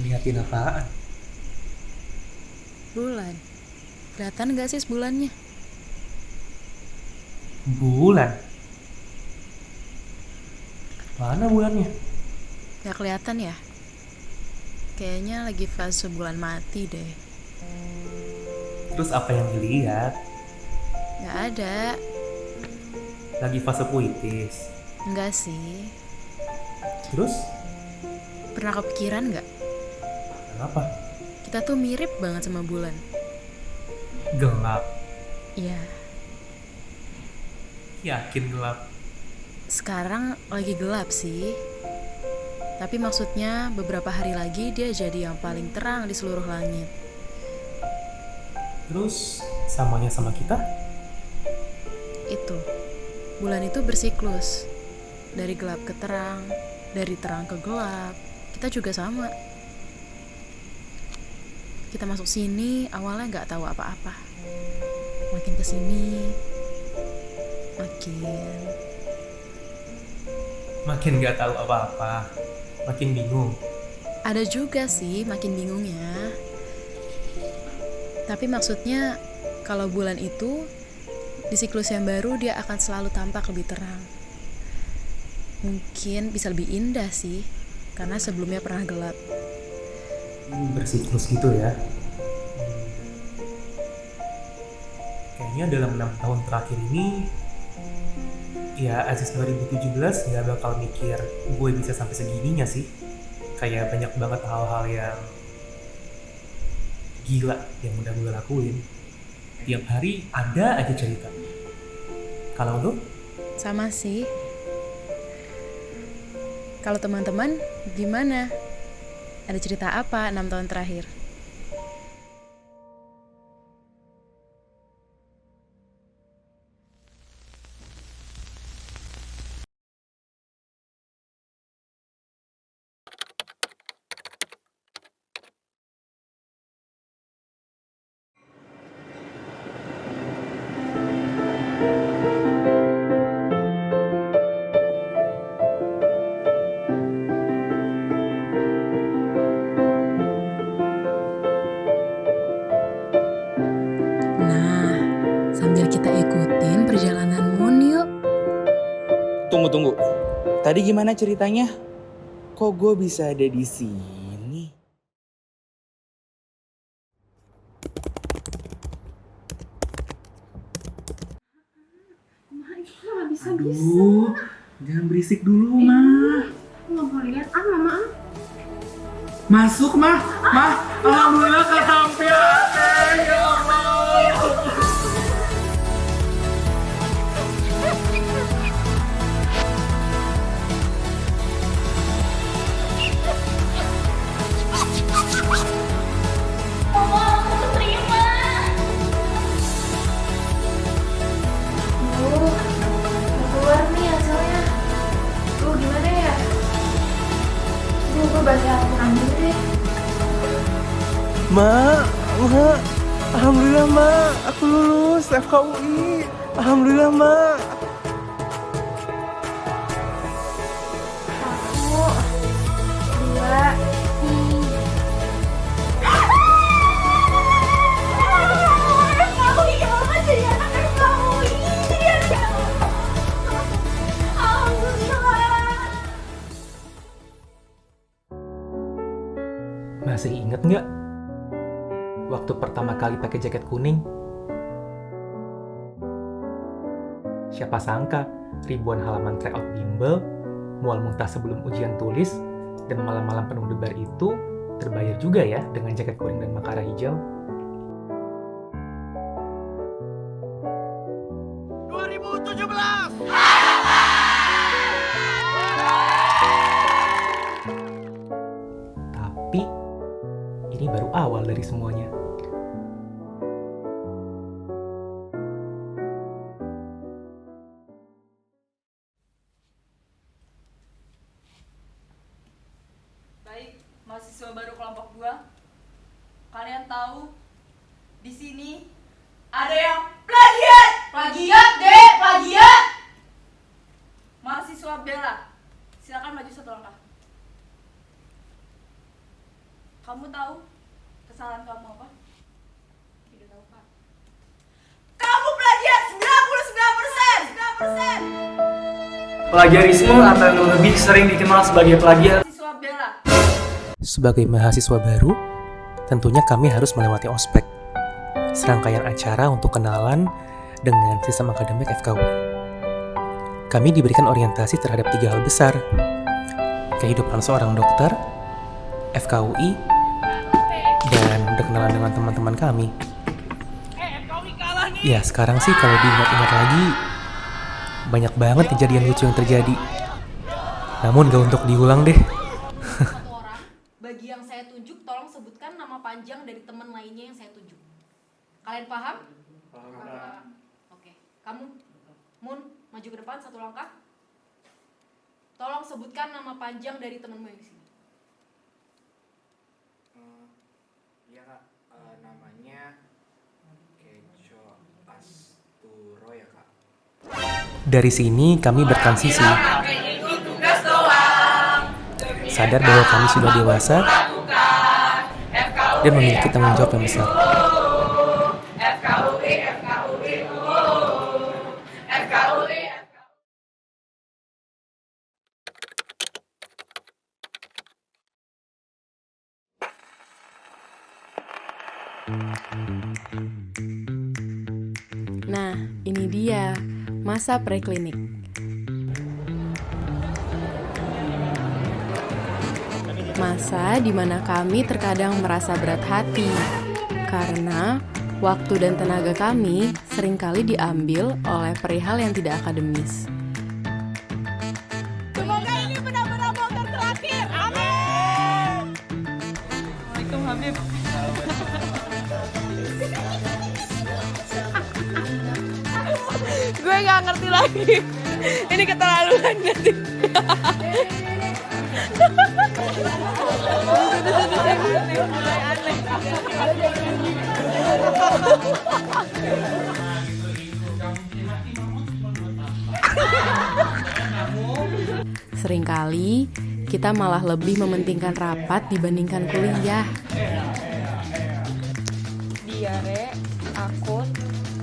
Liatin apaan? Bulan. Kelihatan gak sih sebulannya? Bulan? Mana bulannya? Gak kelihatan ya? Kayaknya lagi fase bulan mati deh. Terus apa yang dilihat? Gak ada. Lagi fase puitis. Enggak sih. Terus? Pernah kepikiran gak? Kenapa? Kita tuh mirip banget sama bulan. Gelap. Iya. Yakin gelap? Sekarang lagi gelap sih. Tapi maksudnya beberapa hari lagi dia jadi yang paling terang di seluruh langit. Terus samanya sama kita? Itu. Bulan itu bersiklus. Dari gelap ke terang, dari terang ke gelap. Kita juga sama. Kita masuk sini awalnya nggak tahu apa-apa. Makin kesini, Makin gak tahu apa-apa. Makin bingung. ada juga sih makin bingungnya. Tapi maksudnya kalau bulan itu di siklus yang baru dia akan selalu tampak lebih terang. Mungkin bisa lebih indah sih, karena sebelumnya pernah gelap. Bersiklus gitu ya. Kayaknya dalam 6 tahun terakhir ini, ya Aziz 2017 nggak bakal mikir gue bisa sampai segininya sih. Kayak banyak banget hal-hal yang gila yang udah gue lakuin. Tiap hari ada aja cerita. Kalau lo? Sama sih. Kalau teman-teman gimana? Ada cerita apa 6 tahun terakhir? Nah, sambil kita ikutin perjalanan Moon yuk. Tunggu. Tadi gimana ceritanya? Kok gue bisa ada di sini? Aduh, jangan berisik dulu, Ma. Nggak mau lihat mama Masuk, Ma. Alhamdulillah kesampean. Ya Allah. keluar nih hasilnya. Gimana ya? Gue baca Al-Quran dulu deh. Alhamdulillah Ma, aku lulus FKUI. Alhamdulillah Ma. Satu, dua, tiga. Masih inget nggak? Waktu pertama kali pakai jaket kuning? Siapa sangka ribuan halaman tryout bimbel, mual muntah sebelum ujian tulis, dan malam-malam penuh debar itu terbayar juga ya dengan jaket kuning dan makara hijau. 2017. Tapi ini baru awal dari semuanya. Baik, mahasiswa baru kelompok 2. Kalian tahu di sini ada yang plagiat. Plagiat, Dek, plagiat. Mahasiswa Bella, silakan maju satu langkah. Kamu tahu kesalahan kamu apa? Tidak tahu, Pak. Kamu plagiat 99%! Plagiarisme atau yang lebih sering dikenal sebagai plagiat. Siswa bela. Sebagai mahasiswa baru, tentunya kami harus melewati ospek, serangkaian acara untuk kenalan dengan sistem akademik FKUI. Kami diberikan orientasi terhadap 3 hal besar: kehidupan seorang dokter, FKUI, dan berkenalan dengan teman-teman kami. Ya, sekarang sih kalau diingat-ingat lagi, banyak banget kejadian lucu yang terjadi. Namun gak untuk diulang deh. Satu orang, bagi yang saya tunjuk, tolong sebutkan nama panjang dari teman lainnya yang saya tunjuk. Kalian paham? Paham. Oke, kamu, Mun, maju ke depan 1 langkah. Tolong sebutkan nama panjang dari temanmu yang di sini. Iya kak, namanya Kejo Asturo ya kak. Dari sini kami bertransisi. Sadar bahwa kami sudah dewasa dan memiliki tanggung jawab yang besar. Nah, ini dia masa preklinik. Masa di mana kami terkadang merasa berat hati karena waktu dan tenaga kami seringkali diambil oleh perihal yang tidak akademis. Semoga ini benar-benar bongkar terakhir. Amin. Assalamualaikum Habib. Gue gak ngerti lagi. Ini keterlaluan gak sih? Seringkali kita malah lebih mementingkan rapat dibandingkan kuliah. Diare akut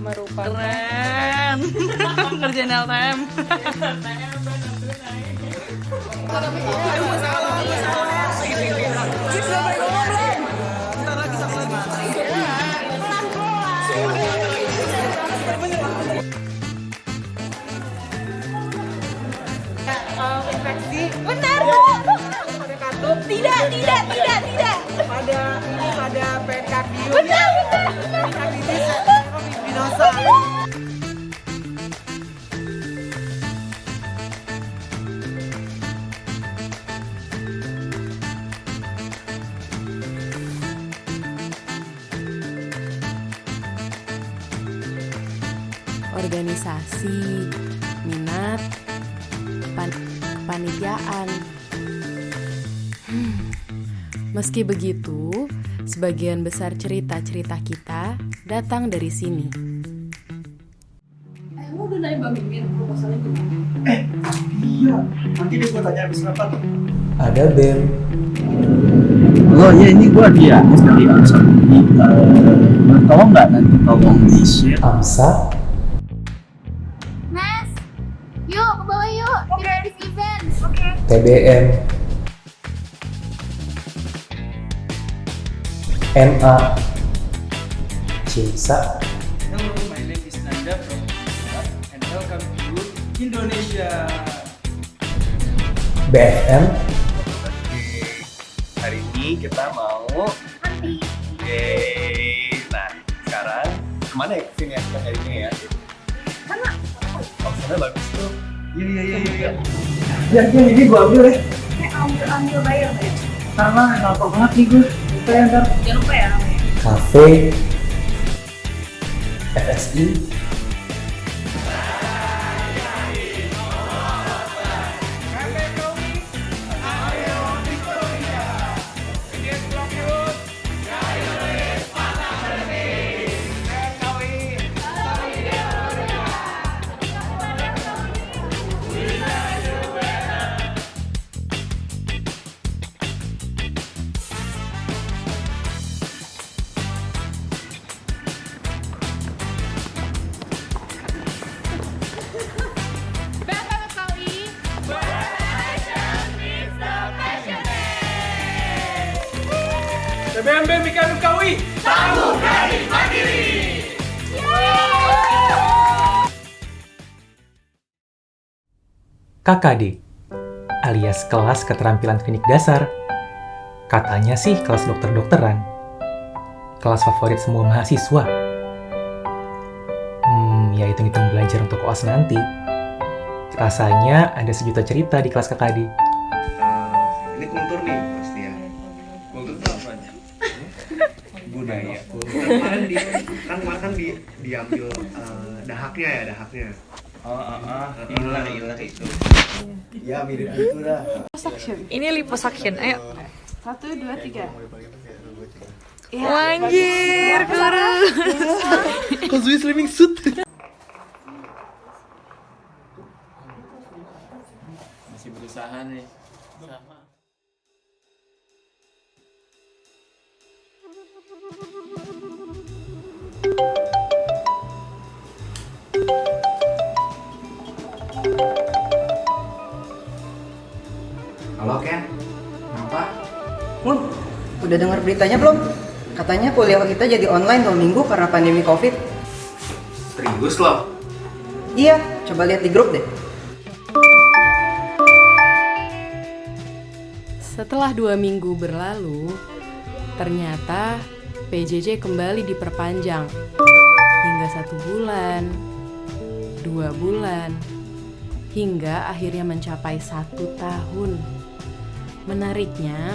merupakan keren. Ngerjain LTM. Infeksi. Benar, Bu. Pada katup. Tidak. Pada perikardium. Benar. Perikarditis venosa. Organisasi, minat, kepanitiaan. Meski begitu, sebagian besar cerita-cerita kita datang dari sini. Lu udah nanya Bang Mimin proposalnya gimana? Iya, nanti deh gue tanya abis rapat. Ada BEM, Oh ya, ini gue dia dari Amsa. Tolong nggak nanti tolong di share. AMSA, Mas, yuk ke bawah yuk. Tim Edis Event. TBM, NA, CISA, Hello, my name is Nanda from Indonesia and welcome to Indonesia. BFM, Hari ini kita mau Yeay. Nah, sekarang kemana ya kesini ya kita hari ini ya? Sana. Oh, sana bagus tuh. Iya. Ya, ini gue ambil ya. Ambil bayar. Karena lapar banget nih gue. Ntar. Jangan lupa ya. Cafe, FSI, BMB Mika Nukawi. KKD, alias kelas keterampilan klinik dasar. Katanya sih kelas dokter-dokteran. Kelas favorit semua mahasiswa. Ya hitung-hitung belajar untuk UAS nanti. Rasanya ada sejuta cerita di kelas KKD. Ini kultur nih pasti ya. Kultur itu apa aja? Budaya. Kemarin kan diambil dahaknya ya, dahaknya. Ilar itu. Ya mirip gitu dah. Ini liposuction. Ayo. 1, 2, 3. Anjir, kurus. Kozui slimming suit. Masih berusaha nih. Sama. Halo Ken, kenapa? Mun, udah dengar beritanya belum? Katanya kuliah kita jadi online 2 minggu karena pandemi COVID. Serius loh? Iya, coba lihat di grup deh. Setelah 2 minggu berlalu, ternyata PJJ kembali diperpanjang hingga 1 bulan, 2 bulan, hingga akhirnya mencapai 1 tahun. Menariknya,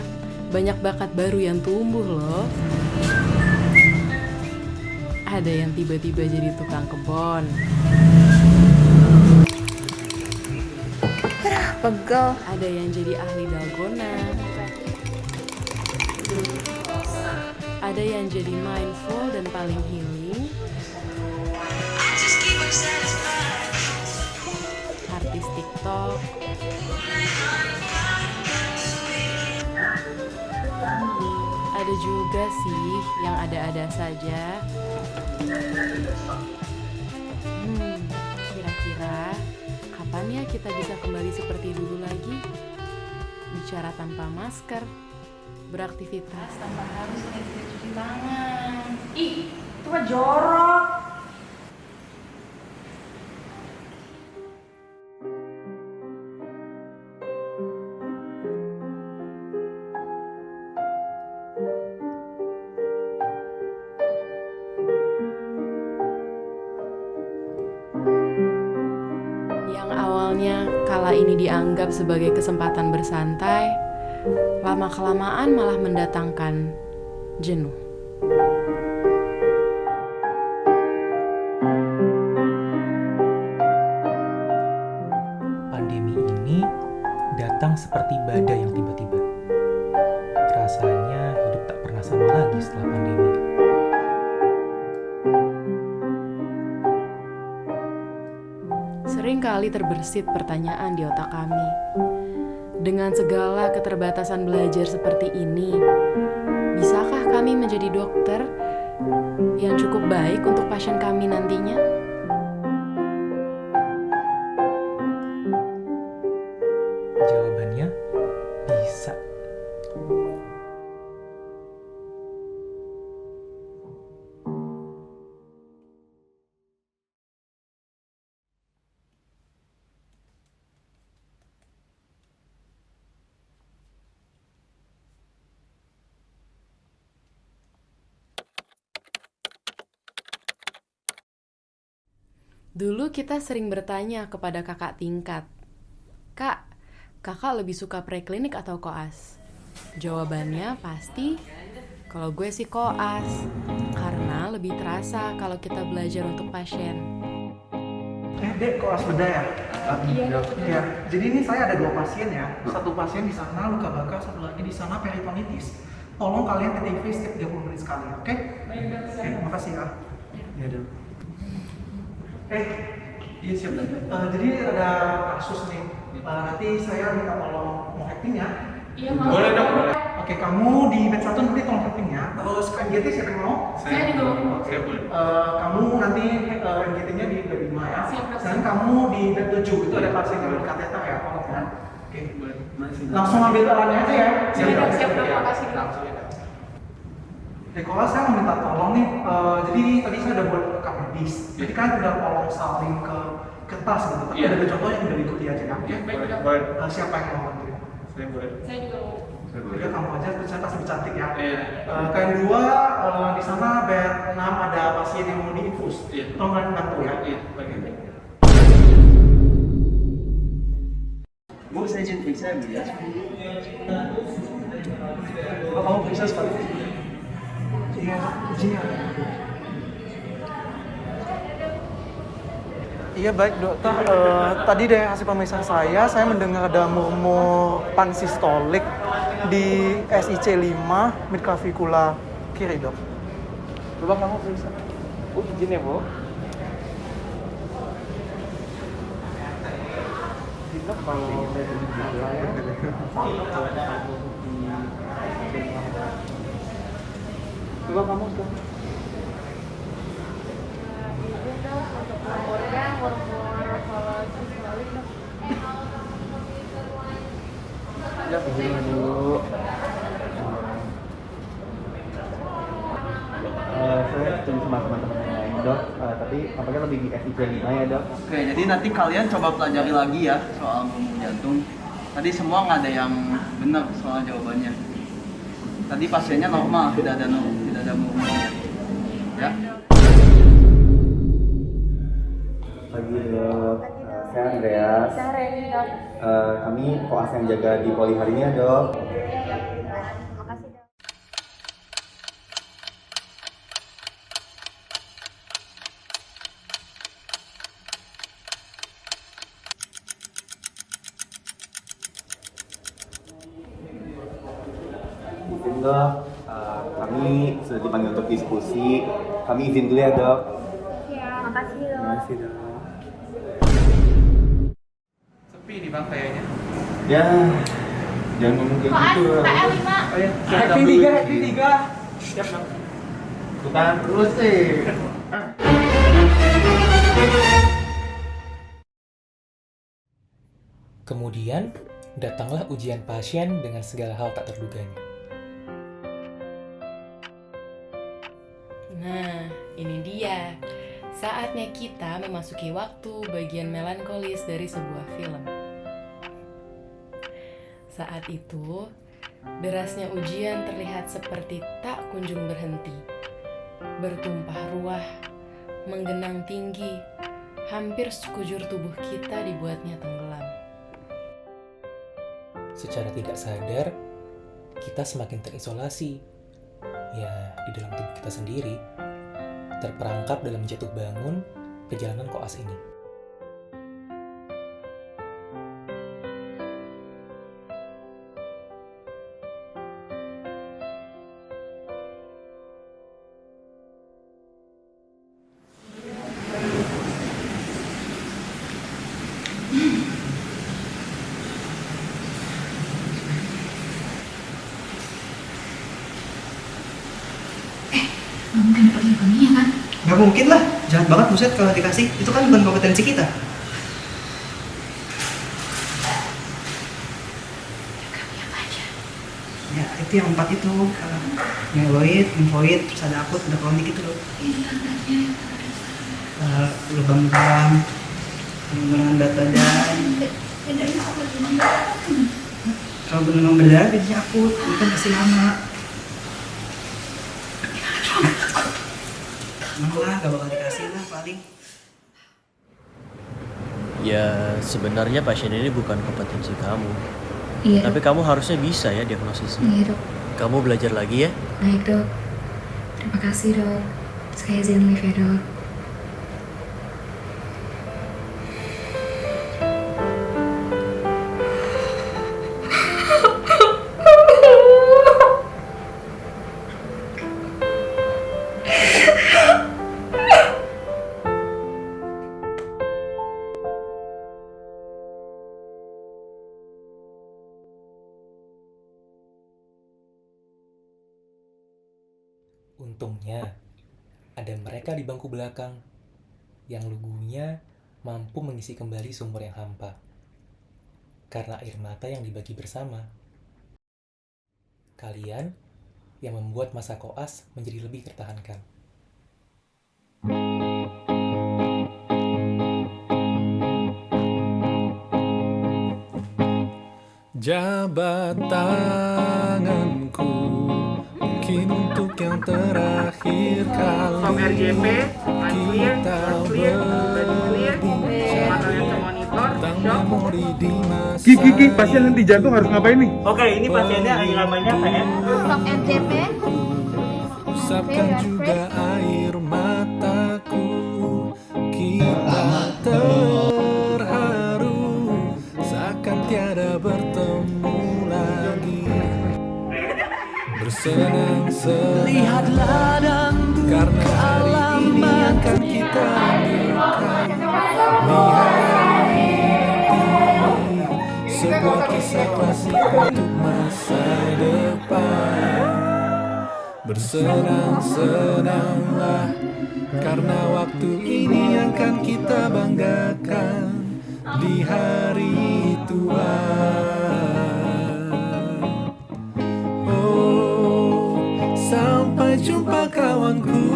banyak bakat baru yang tumbuh loh. Ada yang tiba-tiba jadi tukang kebon. Pegel. Ada yang jadi ahli dalgona. Ada yang jadi mindful dan paling healing. Artis TikTok. Ada juga sih yang ada-ada saja. Kira-kira kapan ya kita bisa kembali seperti dulu lagi? Bicara tanpa masker, beraktivitas tanpa harus cuci tangan. Ih, itu mah jorok. Kala ini dianggap sebagai kesempatan bersantai, lama-kelamaan malah mendatangkan jenuh. Pandemi ini datang seperti badai yang tiba-tiba. Rasanya hidup tak pernah sama lagi setelah pandemi. Seringkali terbersit pertanyaan di otak kami. Dengan segala keterbatasan belajar seperti ini, bisakah kami menjadi dokter yang cukup baik untuk pasien kami nantinya? Jawabannya bisa. Dulu kita sering bertanya kepada kakak tingkat, "Kak, kakak lebih suka preklinik atau koas?" Jawabannya pasti, kalau gue sih koas, karena lebih terasa kalau kita belajar untuk pasien. Dek, koas beda ya? Iya. Jadi ini saya ada 2 pasien ya. Satu pasien di sana luka bakar, satu lagi di sana peritonitis. Tolong kalian TTV setiap 30 menit sekali, oke? Oke, makasih ya. Iya, Dok. Iya siap. Jadi ada kasus nih. Nanti saya minta tolong mau acting ya. Iya, mau. Boleh dong. Oke, kamu di bed 1 nanti tolong acting ya. Terus NGT siapa yang mau? Saya juga mau. Saya boleh. Kamu nanti NGT-nya di bed 5 ya. Siap, Dok. Dan kamu di bed 7 itu ada pasien yang berkateter ya, tolong ya. Oke. Boleh. Langsung ambil alatnya aja ya. Siap, Dok. Makasih, Dok. Kalau saya mau minta tolong nih, jadi tadi saya udah buat rekam medis. Jadi kan udah tolong salin ke kertas gitu. Tapi ada contohnya yang udah diikuti aja ya. Boleh. Siapa yang mau bantuin? Saya boleh. Saya juga mau. Udah kamu aja, saya pasti cantik ya. Kalian dua di sana bed 6 ada pasien yang mau diinfus. Tolong kalian bantu ya. Bu, saya izin periksa ya. Kamu periksa sekali. Iya, izin ya. Iya baik dokter, tadi dari hasil pemeriksaan saya mendengar ada murmur pansistolik di SIC 5 midclavicular kiri dok. Coba kamu periksa. Bu, izin ya Bu. Dok, kalau dari saya coba kamu dok. Ya, begini dulu. Saya setuju sama teman-teman yang lain dok, tapi tampaknya lebih di SIC 5 ya dok. Oke, jadi nanti kalian coba pelajari lagi ya soal murmur jantung. Tadi semua nggak ada yang benar soal jawabannya. Tadi pasiennya normal, tidak ada murmur. Ya. Pagi dok, saya Andreas. Saya Reni, dok. Kami koas yang jaga di poli hari ini ya dok. Makasih dok. Izin dok, kami sudah dipanggil untuk diskusi. Kami izin dulu ya dok. Ya, makasih dok. Terima kasih dok. Sepi nih bang kayaknya. Ya, jangan ngomong kayak gitu. PL5. Oh ya, acting 3. Siap bang. Bukan terus sih. Kemudian, datanglah ujian pasien dengan segala hal tak terduganya. Nah, ini dia. Saatnya kita memasuki waktu bagian melankolis dari sebuah film. Saat itu, derasnya ujian terlihat seperti tak kunjung berhenti. Bertumpah ruah, menggenang tinggi, hampir sekujur tubuh kita dibuatnya tenggelam. Secara tidak sadar, kita semakin terisolasi. Ya, di dalam tubuh kita sendiri, terperangkap dalam jatuh bangun perjalanan koas ini. Nggak mungkin dapat leukemia kan? Nggak mungkin lah, jahat banget buset kalau dikasih. Itu kan bukan kompetensi kita. Leukemia apa aja? Ya, itu yang 4 itu. Myeloid, limfoid, terus ada akut, ada kronik itu loh. Ini tandanya yang ada. Lubang-lubang, pengembangan berat badan. Bedanya apa gimana? Kalau pengembangan berdarah biasanya akut, ini kan pasti lama. Malah gak bakal dikasih lah paling. Ya, sebenarnya pasien ini bukan kompetensi kamu. Iya Tapi kamu harusnya bisa ya diagnosisnya. Iya dok. Kamu belajar lagi ya. Baik dok. Terima kasih dok. Saya izin live ya dok. Untungnya, ada mereka di bangku belakang yang lugunya mampu mengisi kembali sumur yang hampa. Karena air mata yang dibagi bersama. Kalian yang membuat masa koas menjadi lebih tertahankan. Jabat tanganku mungkin untuk yang terakhir kali kita berbincang tentang memori di masa Ki, pasien yang di jantung harus ngapain nih? Oke, ini pasiennya iramanya PM. Stop NCP. Usapkan juga air mataku. Kita terharu seakan tiada bertemu lagi. Bersenang-senang lihatlah dan karena hari ini akan kita rindukan. Di hari nanti sebuah kisah klasik untuk masa depan. Bersenang-senanglah karena waktu ini akan kita banggakan di hari tua. Oh, sampai jumpa kawanku.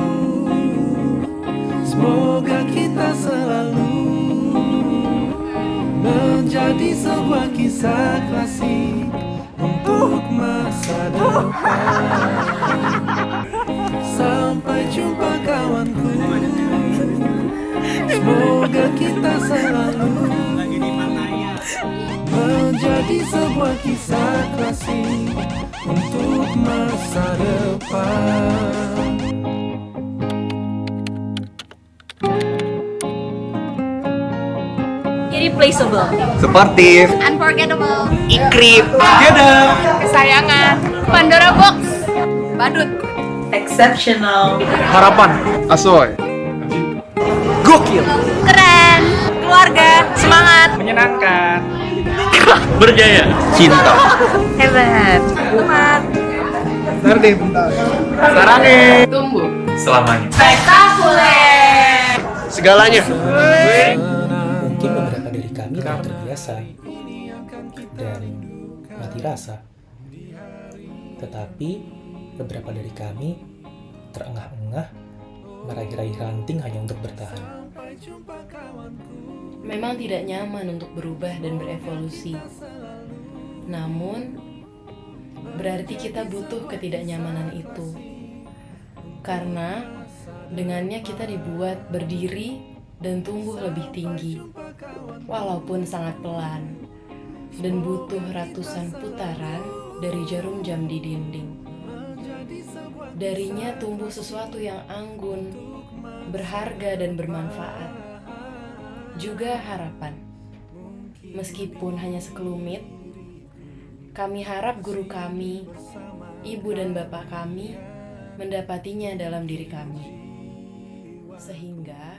Semoga kita selalu menjadi sebuah kisah klasik untuk masa depan. Sampai jumpa kawanku. Semoga kita selalu menjadi sebuah kisah klasik untuk masa depan. Irreplaceable. Suportif. Unforgettable. Ikrip. Jodoh. Kesayangan. Pandora Box. Badut. Exceptional. Harapan. Asoy. Gokil. Keren. Keluarga. Semangat. Menyenangkan. Berjaya. Cinta. Hebat. Semangat. Bentar deh, bentar. Sarangin. Tumbuh. Selamanya. Spektakuler. Segalanya. Mungkin beberapa dari kami telah terbiasa dan mati rasa. Tetapi beberapa dari kami terengah-engah meraih-raih ranting hanya untuk bertahan. Memang tidak nyaman untuk berubah dan berevolusi. Namun, berarti kita butuh ketidaknyamanan itu. Karena dengannya kita dibuat berdiri dan tumbuh lebih tinggi, walaupun sangat pelan, dan butuh ratusan putaran dari jarum jam di dinding. Darinya tumbuh sesuatu yang anggun, berharga dan bermanfaat. Juga harapan. Meskipun hanya sekelumit, kami harap guru kami, ibu dan bapak kami mendapatinya dalam diri kami. Sehingga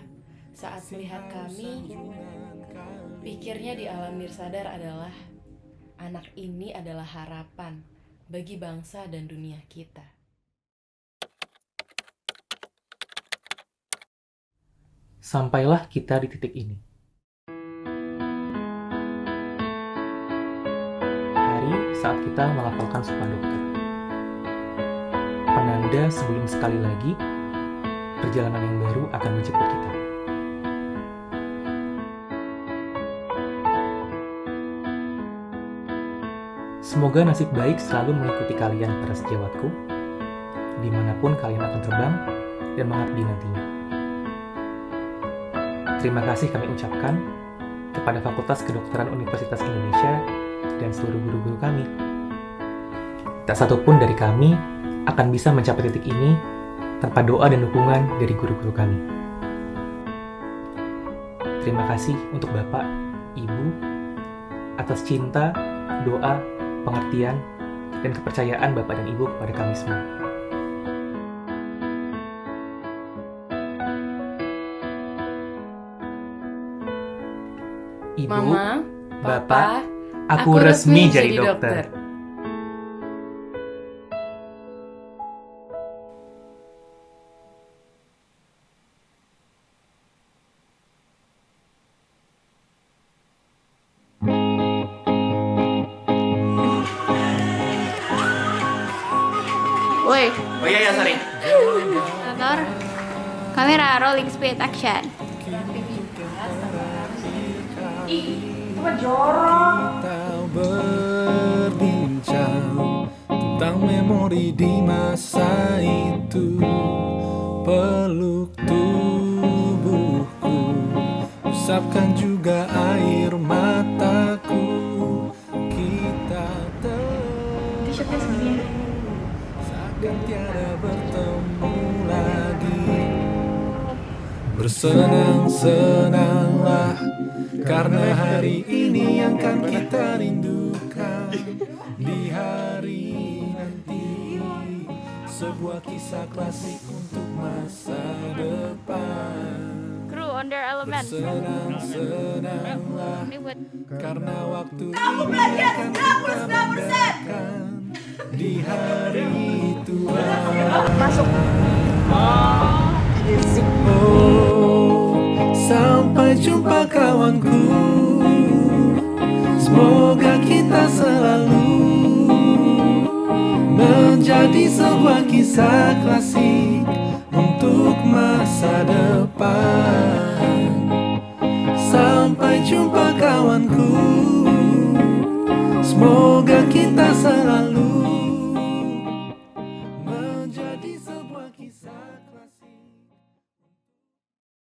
saat melihat kami, pikirnya di alam nirsadar adalah anak ini adalah harapan bagi bangsa dan dunia kita. Sampailah kita di titik ini. Hari saat kita melafalkan Sumpah Dokter. Penanda sebelum sekali lagi perjalanan yang baru akan menjemput kita. Semoga nasib baik selalu mengikuti kalian para sejawatku, dimanapun kalian akan terbang dan mengabdi nantinya. Terima kasih kami ucapkan kepada Fakultas Kedokteran Universitas Indonesia dan seluruh guru-guru kami. Tak satupun dari kami akan bisa mencapai titik ini tanpa doa dan dukungan dari guru-guru kami. Terima kasih untuk Bapak, Ibu, atas cinta, doa, pengertian, dan kepercayaan Bapak dan Ibu kepada kami semua. Ibu, Mama, Bapak, aku resmi jadi dokter. Woi, Oh iya ya, sorry. Operator, kamera rolling speed action. Ih, apa jorok. Kita berbincang tentang memori di masa itu. Peluk tubuhku, usapkan juga air mataku. Kita T-shirtnya segini. seakan tiada bertemu lagi. Bersenang-senanglah karena hari ini yang kan kita rindukan. Di hari nanti sebuah kisah klasik untuk masa depan. Crew under element. Bersenang-senanglah karena waktu Kamu ini plagiat akan kita 99%. banggakan. Di hari tua Masuk. Oh, sampai jumpa kawanku. Semoga kita selalu menjadi sebuah kisah klasik untuk masa depan. Sampai jumpa kawanku. Semoga kita selalu